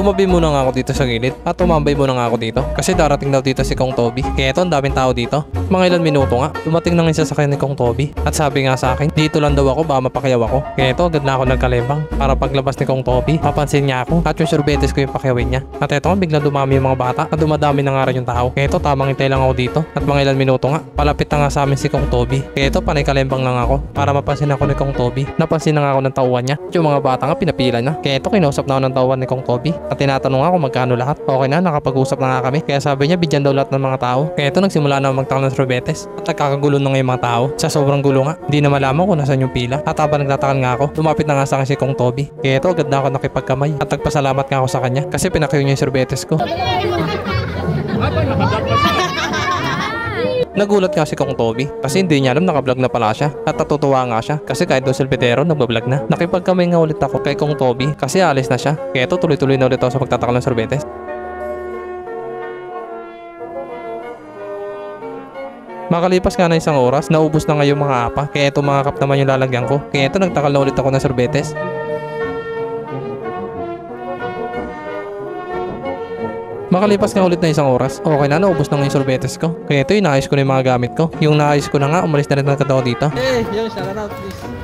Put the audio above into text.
Tumabi muna nga ako dito sa gilid at tumambay muna nga ako dito kasi darating daw dito si Kong Toby. Kaya ito, ang daming tao dito. Mga ilan minuto nga, dumating nang isa sa kanya ni Kong Toby at sabi nga sa akin, dito lang daw ako, baka mapakiyaw ako. Kaya ito, agad na ako nagkalembang para paglabas ni Kong Toby, mapansin niya ako at yung sorbetes ko yung pakyawin niya. At ito, biglang dumami yung mga bata at dumadami na nga rin yung tao. Kaya ito, tamang hintay lang ako dito at mga ilan minuto nga, palapit na nga sa amin si Kong Toby. Kaya ito, panay kalembang lang ako para mapansin ako ni Kong Toby. Napansin na nga ako ng tauhan niya at yung mga bata nga pinapila na. Kaya ito, kinausap na ako ng tauhan ni Kong Toby at tinatanong ako magkano lahat. Okay na, nakapag-usap na nga kami. Kaya sabi niya, bigyan daw lahat ng mga tao. Kaya ito, nagsimula na magtaka ng sorbetes at nagkakagulo na nga yung mga tao. Sa sobrang gulo nga, hindi na malaman kung nasan yung pila. At habang nagtatakan nga ako, lumapit na nga sa akin si Kong Toby. Kaya ito, agad na ako nakipagkamay at nagpasalamat nga ako sa kanya kasi pinakiyo niya yung sorbetes ko. Nagulat nga si Kong Toby kasi hindi niya alam nakablog na pala siya at natutuwa nga siya kasi kahit doon silpitero nagbablog na. Nakipagkamay nga ulit ako kay Kong Toby kasi alis na siya. Kaya ito, tuloy-tuloy na ulit ako sa pagtatakal ng sorbetes. Makalipas nga na isang oras, naubos na nga yung mga apa. Kaya ito, mga cup naman yung lalagyan ko. Kaya ito, nagtakal na ulit ako ng sorbetes. Makalipas nga ulit na isang oras, okay na, naubos na nga yung sorbetes ko. Kaya ito, inaayos ko na yung mga gamit ko. Yung naayos ko na nga, umalis na rin agad ako dito. Hey, yo, shout out please.